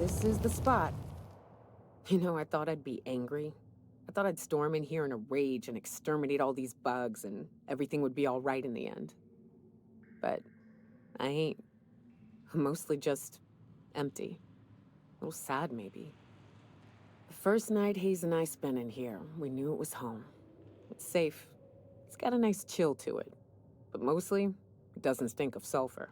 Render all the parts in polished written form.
this is the spot. I thought I'd be angry. I thought I'd storm in here in a rage and exterminate all these bugs and everything would be all right in the end. But I ain't. I'm mostly just empty. A little sad, maybe. The first night Hayes and I spent in here, we knew it was home. It's safe. It's got a nice chill to it. But mostly, it doesn't stink of sulfur.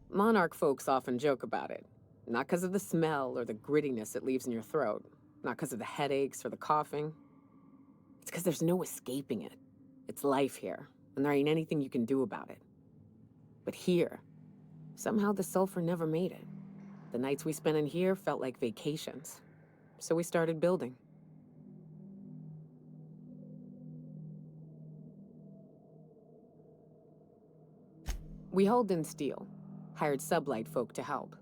Monarch folks often joke about it. Not because of the smell or the grittiness it leaves in your throat. Not because of the headaches or the coughing. It's because there's no escaping it. It's life here, and there ain't anything you can do about it. But here, somehow the sulfur never made it. The nights we spent in here felt like vacations. So we started building. We hauled in steel, hired sublight folk to help.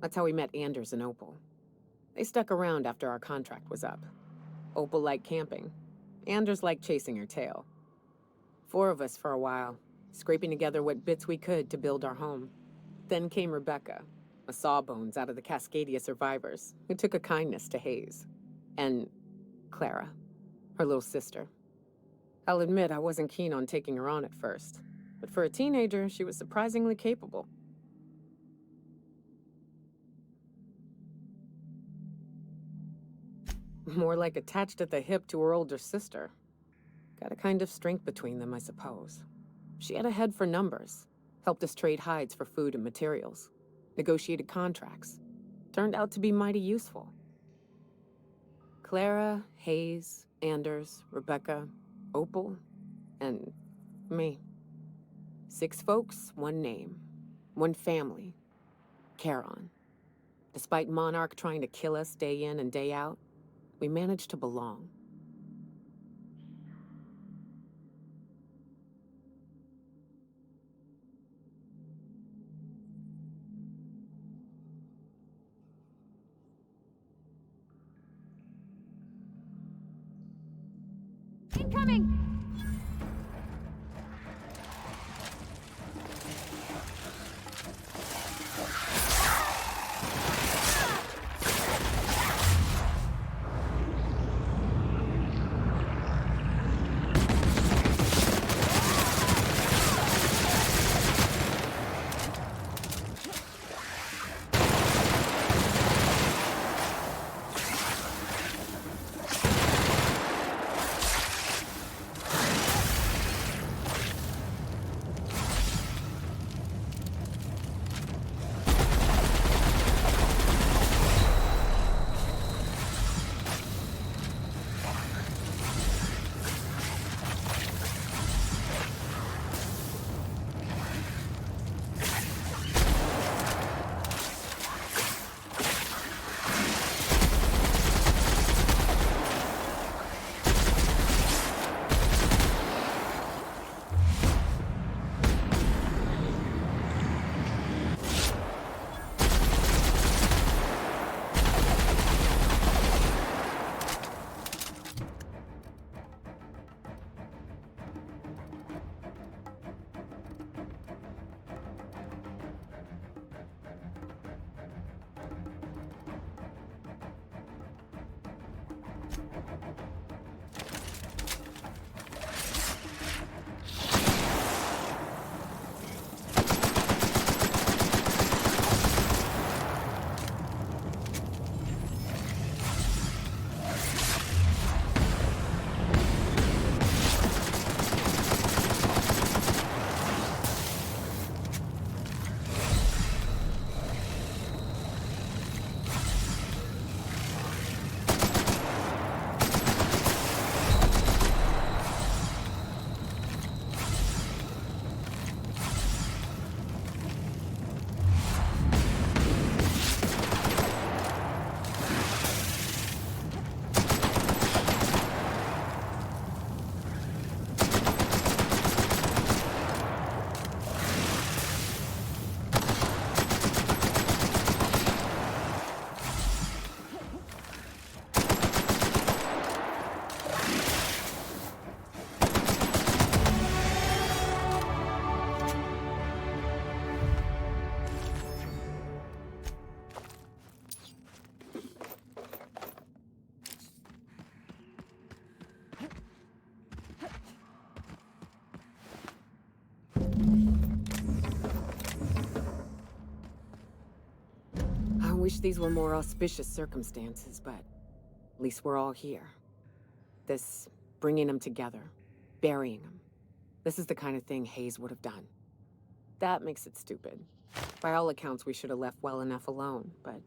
That's how we met Anders and Opal. They stuck around after our contract was up. Opal liked camping. Anders liked chasing her tail. 4 of us for a while, scraping together what bits we could to build our home. Then came Rebecca, a sawbones out of the Cascadia survivors, who took a kindness to Hayes. And Clara, her little sister. I'll admit I wasn't keen on taking her on at first, but for a teenager, she was surprisingly capable. More like attached at the hip to her older sister. Got a kind of strength between them, I suppose. She had a head for numbers, helped us trade hides for food and materials, negotiated contracts. Turned out to be mighty useful. Clara, Hayes, Anders, Rebecca, Opal, and me. 6 folks, 1 name, 1 family. Charon. Despite Monarch trying to kill us day in and day out, we managed to belong. Incoming! Wish these were more auspicious circumstances, but at least we're all here. This bringing them together, burying them. This is the kind of thing Hayes would have done. That makes it stupid. By all accounts, we should have left well enough alone, but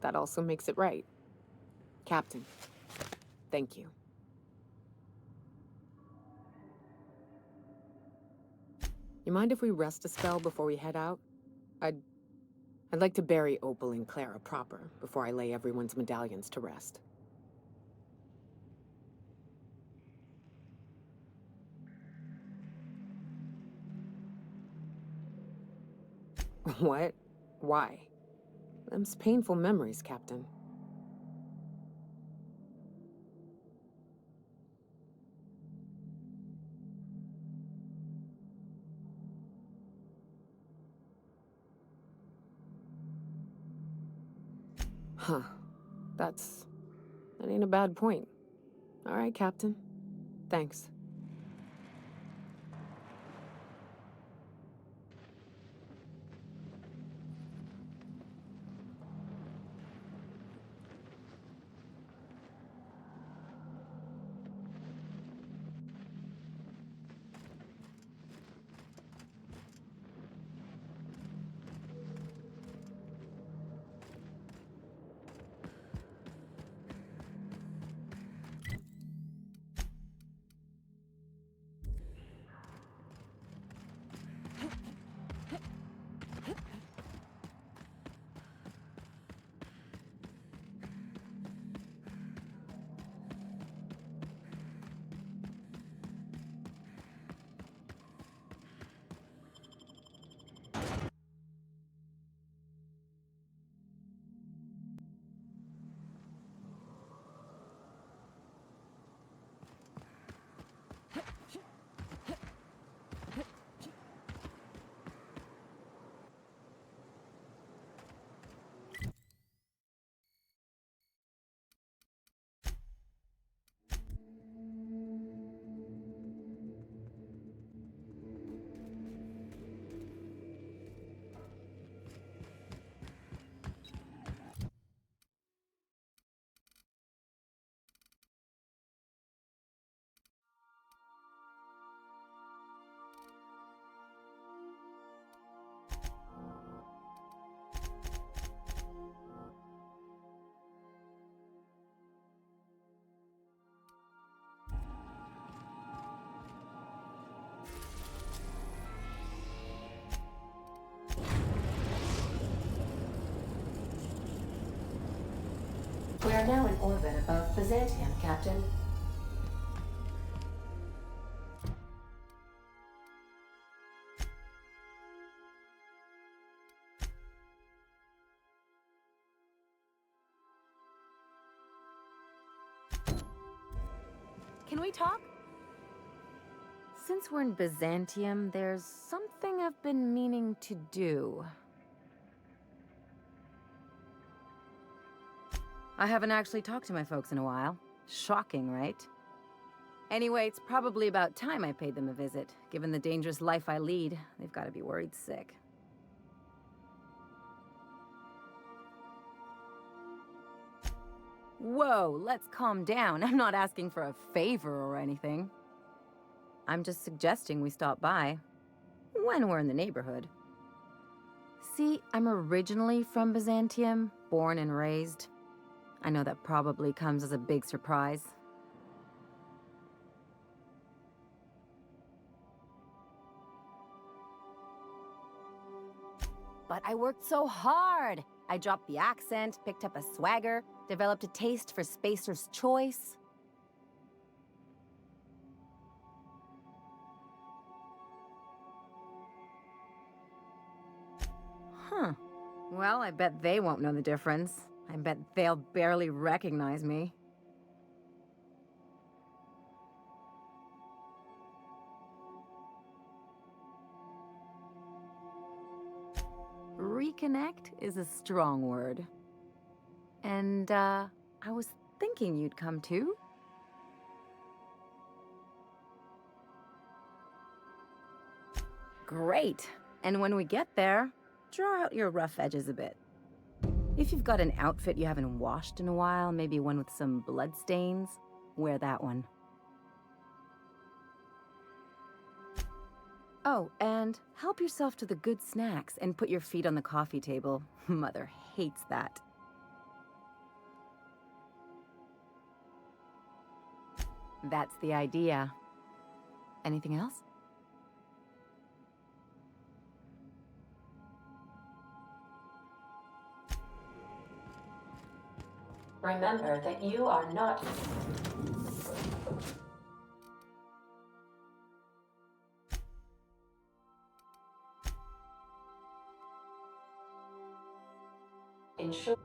that also makes it right. Captain, thank you. You mind if we rest a spell before we head out? I'd like to bury Opal and Clara proper before I lay everyone's medallions to rest. What? Why? Them's painful memories, Captain. Huh. That ain't a bad point. All right, Captain. Thanks. We are now in orbit above Byzantium, Captain. Can we talk? Since we're in Byzantium, there's something I've been meaning to do. I haven't actually talked to my folks in a while. Shocking, right? Anyway, it's probably about time I paid them a visit. Given the dangerous life I lead, they've got to be worried sick. Whoa, let's calm down. I'm not asking for a favor or anything. I'm just suggesting we stop by when we're in the neighborhood. See, I'm originally from Byzantium, born and raised. I know that probably comes as a big surprise. But I worked so hard! I dropped the accent, picked up a swagger, developed a taste for Spacer's Choice. Huh. Well, I bet they won't know the difference. I bet they'll barely recognize me. Reconnect is a strong word. And, I was thinking you'd come too. Great. And when we get there, draw out your rough edges a bit. If you've got an outfit you haven't washed in a while, maybe one with some blood stains, wear that one. Oh, and help yourself to the good snacks and put your feet on the coffee table. Mother hates that. That's the idea. Anything else? Remember that you are not... Ensure...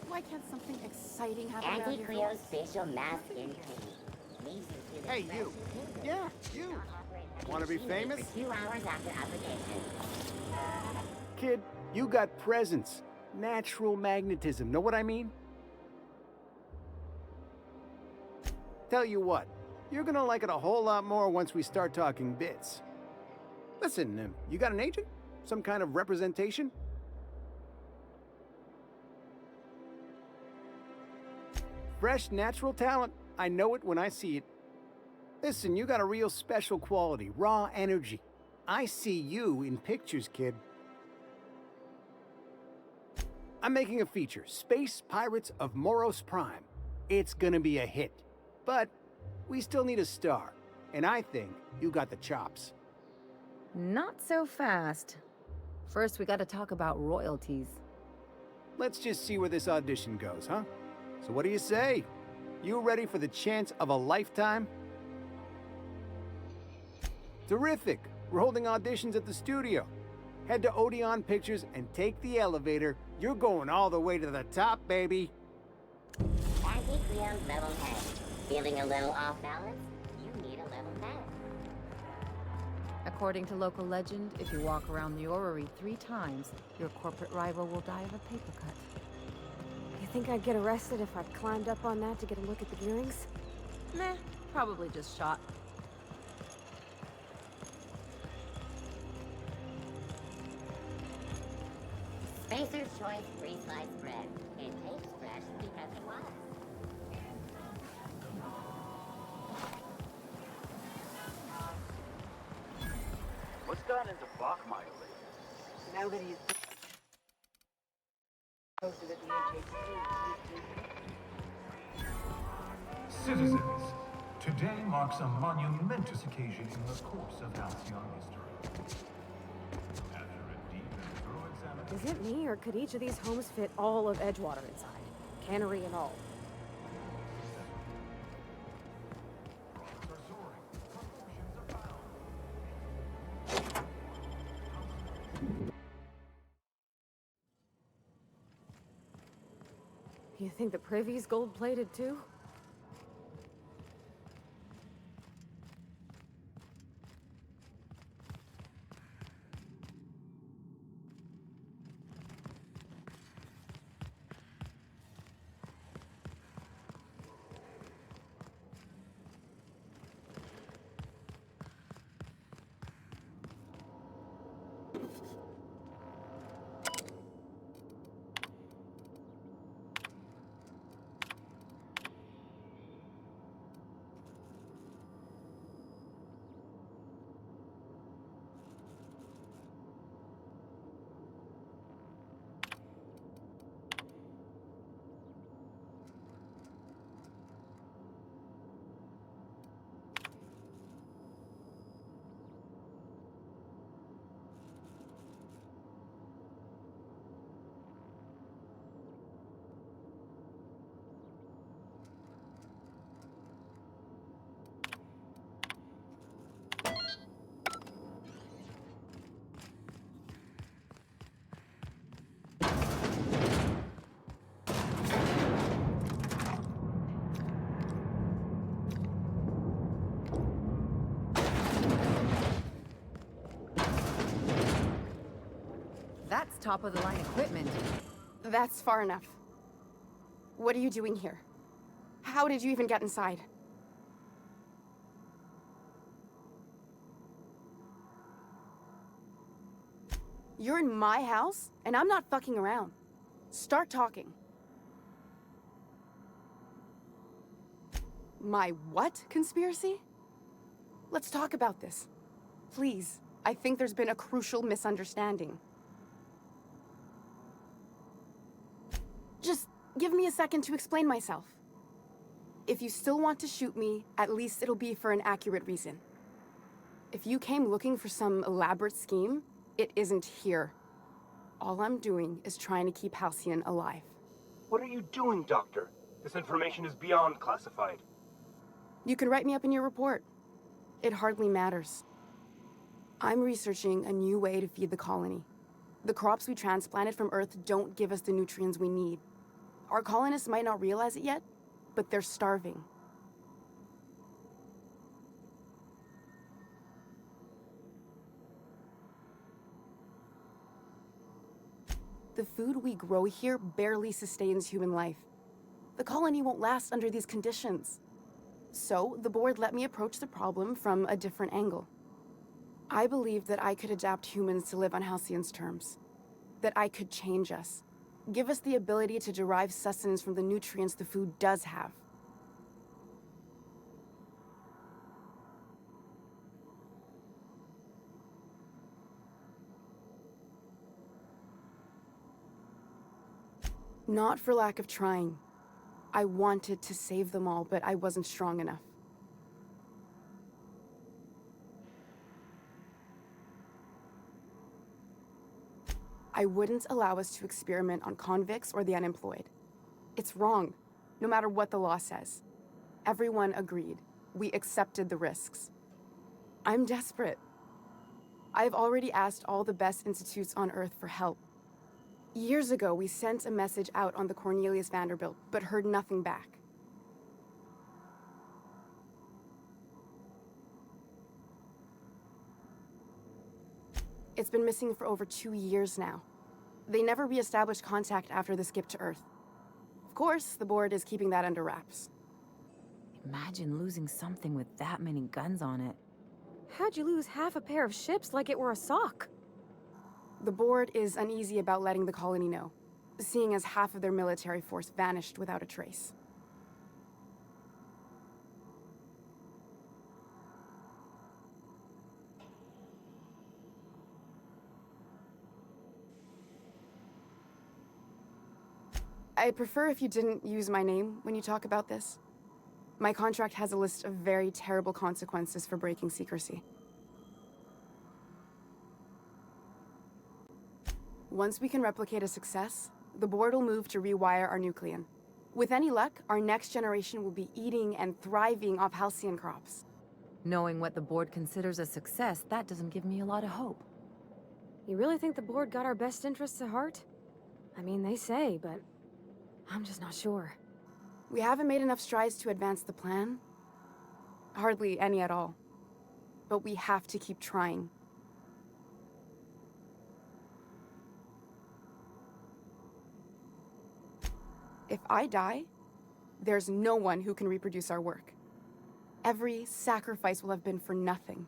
Why can't something exciting happen around here? Anti-Cleo's facial mask incoming. Hey, you. Yeah, you. Want to be famous? For 2 hours after application. Kid, you got presence. Natural magnetism. Know what I mean? Tell you what, you're gonna like it a whole lot more once we start talking bits. Listen, you got an agent? Some kind of representation? Fresh, natural talent. I know it when I see it. Listen, you got a real special quality, raw energy. I see you in pictures, kid. I'm making a feature, Space Pirates of Moros Prime. It's gonna be a hit. But we still need a star, and I think you got the chops. Not so fast. First, we gotta talk about royalties. Let's just see where this audition goes, huh? So what do you say? You ready for the chance of a lifetime? Terrific! We're holding auditions at the studio. Head to Odeon Pictures and take the elevator. You're going all the way to the top, baby. Anti-Cleo's level 10. Feeling a little off balance? You need a level 10. According to local legend, if you walk around the orrery 3 times, your corporate rival will die of a paper cut. You think I'd get arrested if I climbed up on that to get a look at the gearings? Meh, probably just shot. Spacer's Choice pre-sliced bread. It tastes fresh because it was. What's gotten into Bachmeyer lately? Now that he's posted at the Citizens, today marks a monumentous occasion in the course of Halcyon history. After a deep and thorough examination... Is it me, or could each of these homes fit all of Edgewater inside? Cannery and all. are soaring, proportions abound. You think the privy's gold-plated too? top-of-the-line equipment. That's far enough. What are you doing here? How did you even get inside? You're in my house, and I'm not fucking around. Start talking. My what conspiracy? Let's talk about this. Please, I think there's been a crucial misunderstanding. Just give me a second to explain myself. If you still want to shoot me, at least it'll be for an accurate reason. If you came looking for some elaborate scheme, it isn't here. All I'm doing is trying to keep Halcyon alive. What are you doing, Doctor? This information is beyond classified. You can write me up in your report. It hardly matters. I'm researching a new way to feed the colony. The crops we transplanted from Earth don't give us the nutrients we need. Our colonists might not realize it yet, but they're starving. The food we grow here barely sustains human life. The colony won't last under these conditions. So, the board let me approach the problem from a different angle. I believed that I could adapt humans to live on Halcyon's terms. That I could change us. Give us the ability to derive sustenance from the nutrients the food does have. Not for lack of trying. I wanted to save them all, but I wasn't strong enough. I wouldn't allow us to experiment on convicts or the unemployed. It's wrong, no matter what the law says. Everyone agreed. We accepted the risks. I'm desperate. I've already asked all the best institutes on Earth for help. Years ago, we sent a message out on the Cornelius Vanderbilt, but heard nothing back. It's been missing for over 2 years now. They never re-established contact after the skip to Earth. Of course, the board is keeping that under wraps. Imagine losing something with that many guns on it. How'd you lose half a pair of ships like it were a sock? The board is uneasy about letting the colony know, seeing as half of their military force vanished without a trace. I'd prefer if you didn't use my name when you talk about this. My contract has a list of very terrible consequences for breaking secrecy. Once we can replicate a success, the board will move to rewire our nucleon. With any luck, our next generation will be eating and thriving off Halcyon crops. Knowing what the board considers a success, that doesn't give me a lot of hope. You really think the board got our best interests at heart? I mean, they say, but I'm just not sure. We haven't made enough strides to advance the plan. Hardly any at all. But we have to keep trying. If I die, there's no one who can reproduce our work. Every sacrifice will have been for nothing.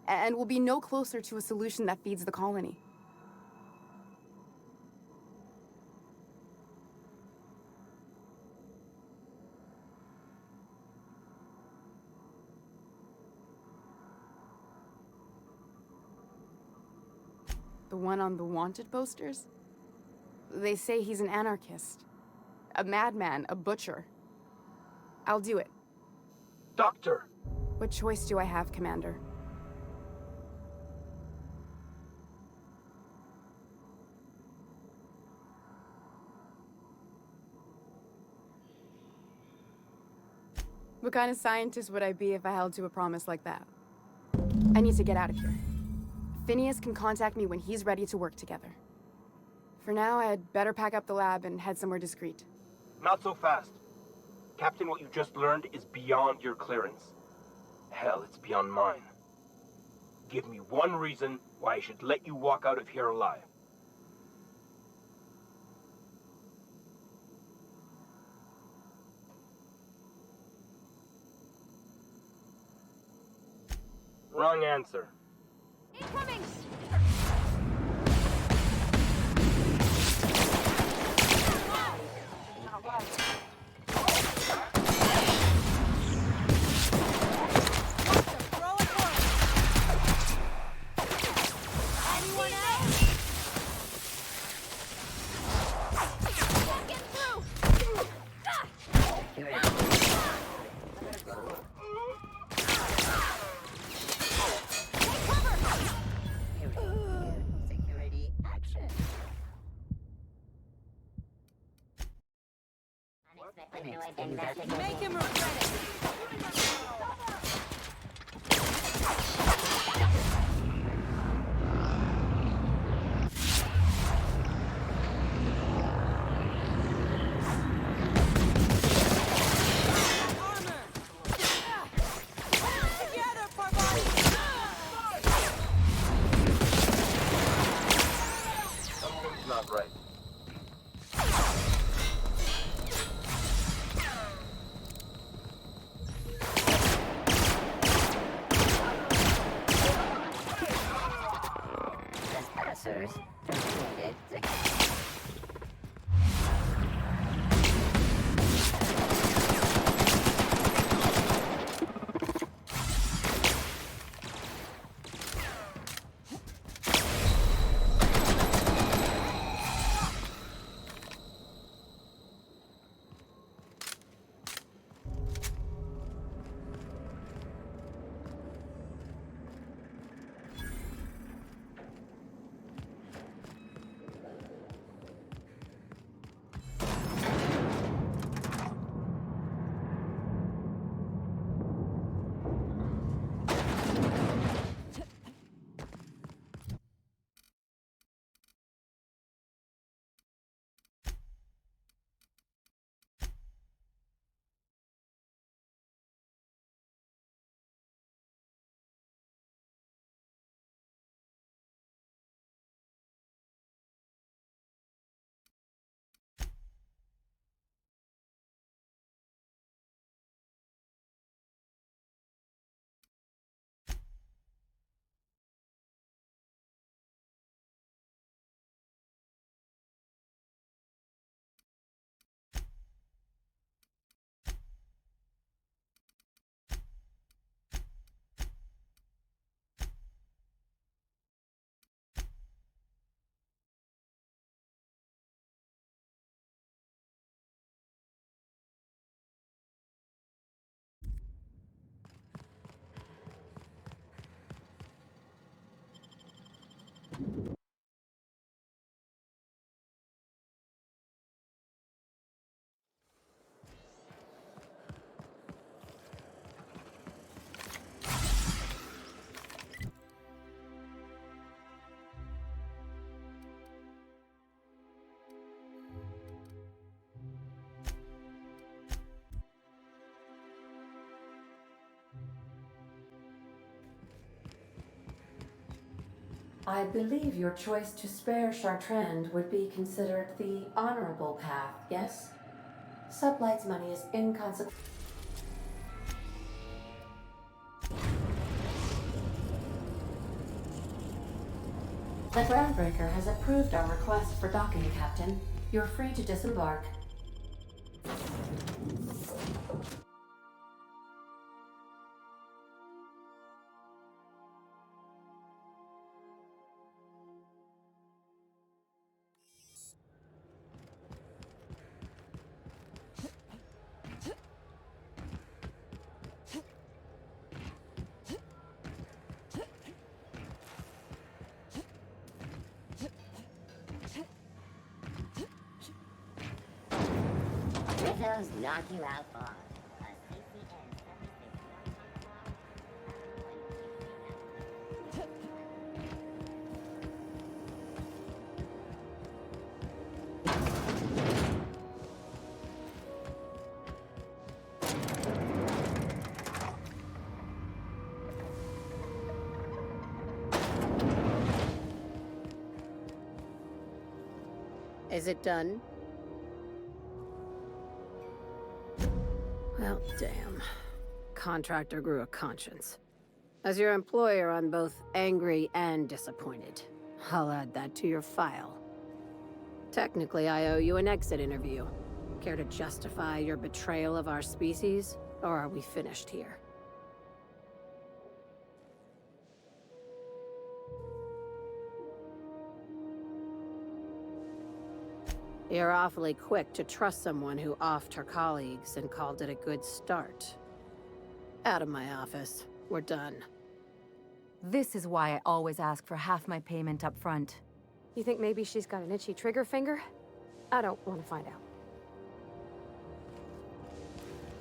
And we'll be no closer to a solution that feeds the colony. The one on the wanted posters? They say he's an anarchist. A madman, a butcher. I'll do it. Doctor! What choice do I have, Commander? What kind of scientist would I be if I held to a promise like that? I need to get out of here. Phineas can contact me when he's ready to work together. For now, I'd better pack up the lab and head somewhere discreet. Not so fast. Captain, what you just learned is beyond your clearance. Hell, it's beyond mine. Give me one reason why I should let you walk out of here alive. Wrong answer. Incoming! Anyone else? Can't get through! Take cover! Security action. Unexpected noise. Make him regret it! Something's not right. Trespassers completed. I believe your choice to spare Chartrand would be considered the honorable path, yes? Sublight's money is inconsequential. The Groundbreaker has approved our request for docking, Captain. You're free to disembark. Rizzo's knock you out bar. A CCN 76 Is it done? Well, damn. Contractor grew a conscience. As your employer, I'm both angry and disappointed. I'll add that to your file. Technically, I owe you an exit interview. Care to justify your betrayal of our species, or are we finished here? You're awfully quick to trust someone who offed her colleagues and called it a good start. Out of my office. We're done. This is why I always ask for half my payment up front. You think maybe she's got an itchy trigger finger? I don't want to find out.